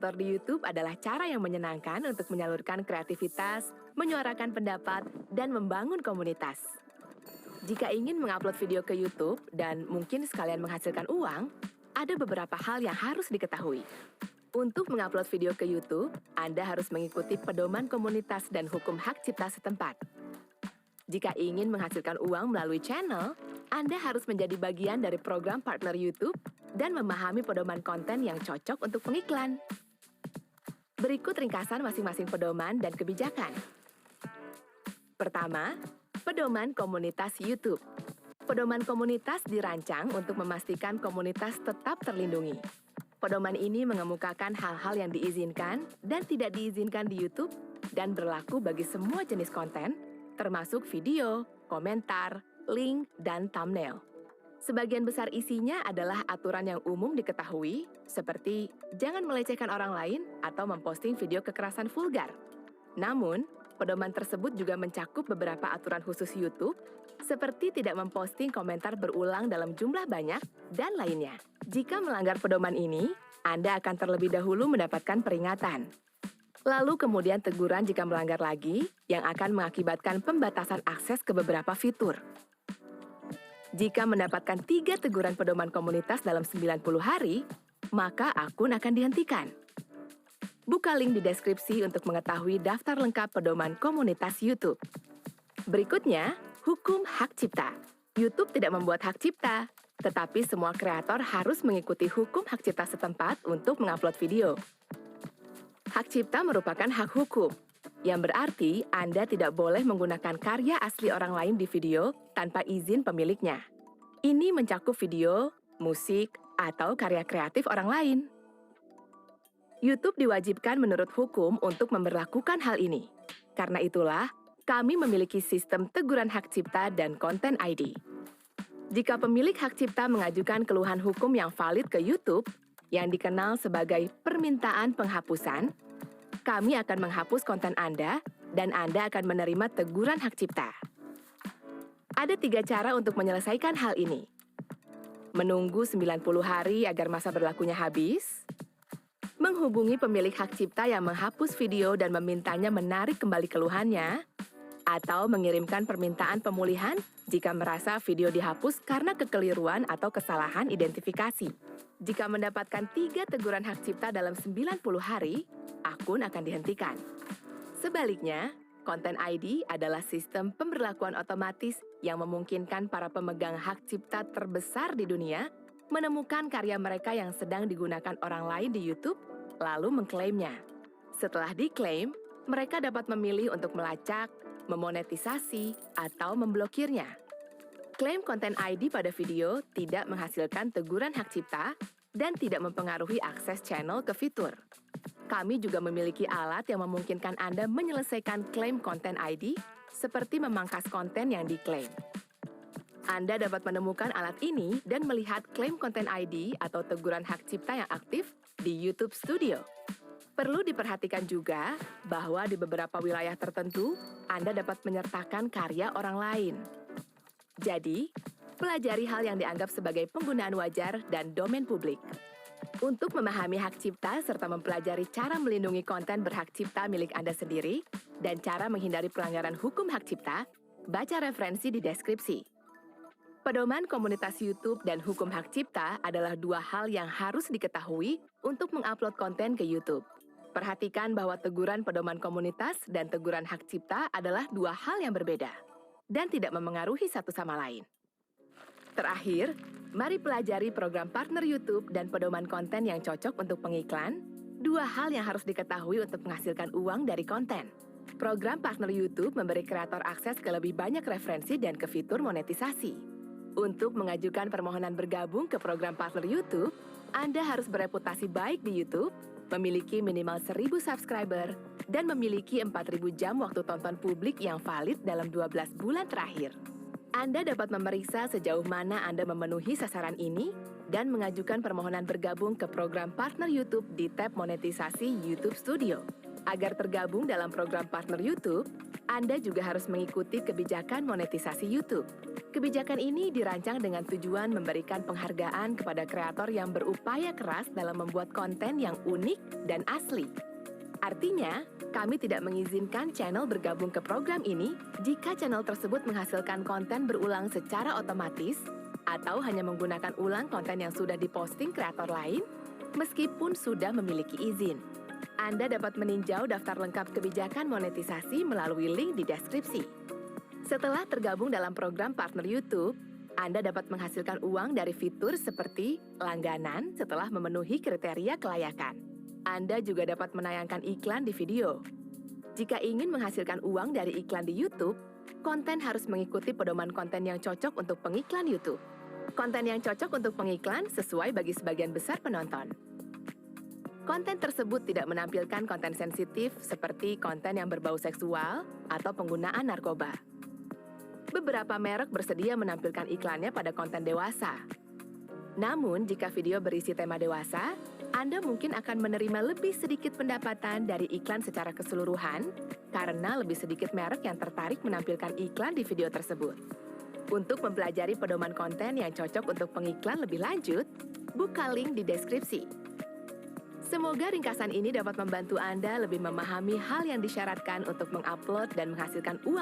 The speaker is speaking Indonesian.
Kreator di YouTube adalah cara yang menyenangkan untuk menyalurkan kreativitas, menyuarakan pendapat, dan membangun komunitas. Jika ingin mengupload video ke YouTube dan mungkin sekalian menghasilkan uang, ada beberapa hal yang harus diketahui. Untuk mengupload video ke YouTube, Anda harus mengikuti pedoman komunitas dan hukum hak cipta setempat. Jika ingin menghasilkan uang melalui channel, Anda harus menjadi bagian dari program partner YouTube dan memahami pedoman konten yang cocok untuk pengiklan. Berikut ringkasan masing-masing pedoman dan kebijakan. Pertama, pedoman komunitas YouTube. Pedoman komunitas dirancang untuk memastikan komunitas tetap terlindungi. Pedoman ini mengemukakan hal-hal yang diizinkan dan tidak diizinkan di YouTube dan berlaku bagi semua jenis konten, termasuk video, komentar, link, dan thumbnail. Sebagian besar isinya adalah aturan yang umum diketahui, seperti jangan melecehkan orang lain atau memposting video kekerasan vulgar. Namun, pedoman tersebut juga mencakup beberapa aturan khusus YouTube, seperti tidak memposting komentar berulang dalam jumlah banyak, dan lainnya. Jika melanggar pedoman ini, Anda akan terlebih dahulu mendapatkan peringatan. Lalu kemudian teguran jika melanggar lagi, yang akan mengakibatkan pembatasan akses ke beberapa fitur. Jika mendapatkan 3 teguran pedoman komunitas dalam 90 hari, maka akun akan dihentikan. Buka link di deskripsi untuk mengetahui daftar lengkap pedoman komunitas YouTube. Berikutnya, hukum hak cipta. YouTube tidak membuat hak cipta, tetapi semua kreator harus mengikuti hukum hak cipta setempat untuk mengupload video. Hak cipta merupakan hak hukum, yang berarti Anda tidak boleh menggunakan karya asli orang lain di video tanpa izin pemiliknya. Ini mencakup video, musik, atau karya kreatif orang lain. YouTube diwajibkan menurut hukum untuk memberlakukan hal ini. Karena itulah, kami memiliki sistem teguran hak cipta dan konten ID. Jika pemilik hak cipta mengajukan keluhan hukum yang valid ke YouTube, yang dikenal sebagai permintaan penghapusan, kami akan menghapus konten Anda dan Anda akan menerima teguran hak cipta. Ada 3 cara untuk menyelesaikan hal ini. Menunggu 90 hari agar masa berlakunya habis, menghubungi pemilik hak cipta yang menghapus video dan memintanya menarik kembali keluhannya, atau mengirimkan permintaan pemulihan jika merasa video dihapus karena kekeliruan atau kesalahan identifikasi. Jika mendapatkan 3 teguran hak cipta dalam 90 hari, akun akan dihentikan. Sebaliknya, Content ID adalah sistem pemberlakuan otomatis yang memungkinkan para pemegang hak cipta terbesar di dunia menemukan karya mereka yang sedang digunakan orang lain di YouTube, lalu mengklaimnya. Setelah diklaim, mereka dapat memilih untuk melacak, memonetisasi, atau memblokirnya. Klaim Content ID pada video tidak menghasilkan teguran hak cipta dan tidak mempengaruhi akses channel ke fitur. Kami juga memiliki alat yang memungkinkan Anda menyelesaikan klaim Content ID seperti memangkas konten yang diklaim. Anda dapat menemukan alat ini dan melihat klaim Content ID atau teguran hak cipta yang aktif di YouTube Studio. Perlu diperhatikan juga bahwa di beberapa wilayah tertentu, Anda dapat menyertakan karya orang lain. Jadi, pelajari hal yang dianggap sebagai penggunaan wajar dan domain publik. Untuk memahami hak cipta serta mempelajari cara melindungi konten berhak cipta milik Anda sendiri dan cara menghindari pelanggaran hukum hak cipta, baca referensi di deskripsi. Pedoman komunitas YouTube dan hukum hak cipta adalah 2 hal yang harus diketahui untuk mengupload konten ke YouTube. Perhatikan bahwa teguran pedoman komunitas dan teguran hak cipta adalah 2 hal yang berbeda dan tidak memengaruhi satu sama lain. Terakhir, mari pelajari program partner YouTube dan pedoman konten yang cocok untuk pengiklan, 2 hal yang harus diketahui untuk menghasilkan uang dari konten. Program partner YouTube memberi kreator akses ke lebih banyak referensi dan ke fitur monetisasi. Untuk mengajukan permohonan bergabung ke program partner YouTube, Anda harus bereputasi baik di YouTube, memiliki minimal 1.000 subscriber, dan memiliki 4.000 jam waktu tonton publik yang valid dalam 12 bulan terakhir. Anda dapat memeriksa sejauh mana Anda memenuhi sasaran ini dan mengajukan permohonan bergabung ke program partner YouTube di tab monetisasi YouTube Studio. Agar tergabung dalam program partner YouTube, Anda juga harus mengikuti kebijakan monetisasi YouTube. Kebijakan ini dirancang dengan tujuan memberikan penghargaan kepada kreator yang berupaya keras dalam membuat konten yang unik dan asli. Artinya, kami tidak mengizinkan channel bergabung ke program ini jika channel tersebut menghasilkan konten berulang secara otomatis atau hanya menggunakan ulang konten yang sudah diposting kreator lain, meskipun sudah memiliki izin. Anda dapat meninjau daftar lengkap kebijakan monetisasi melalui link di deskripsi. Setelah tergabung dalam program partner YouTube, Anda dapat menghasilkan uang dari fitur seperti langganan setelah memenuhi kriteria kelayakan. Anda juga dapat menayangkan iklan di video. Jika ingin menghasilkan uang dari iklan di YouTube, konten harus mengikuti pedoman konten yang cocok untuk pengiklan YouTube. Konten yang cocok untuk pengiklan sesuai bagi sebagian besar penonton. Konten tersebut tidak menampilkan konten sensitif seperti konten yang berbau seksual atau penggunaan narkoba. Beberapa merek bersedia menampilkan iklannya pada konten dewasa. Namun, jika video berisi tema dewasa, Anda mungkin akan menerima lebih sedikit pendapatan dari iklan secara keseluruhan karena lebih sedikit merek yang tertarik menampilkan iklan di video tersebut. Untuk mempelajari pedoman konten yang cocok untuk pengiklan lebih lanjut, buka link di deskripsi. Semoga ringkasan ini dapat membantu Anda lebih memahami hal yang disyaratkan untuk mengupload dan menghasilkan uang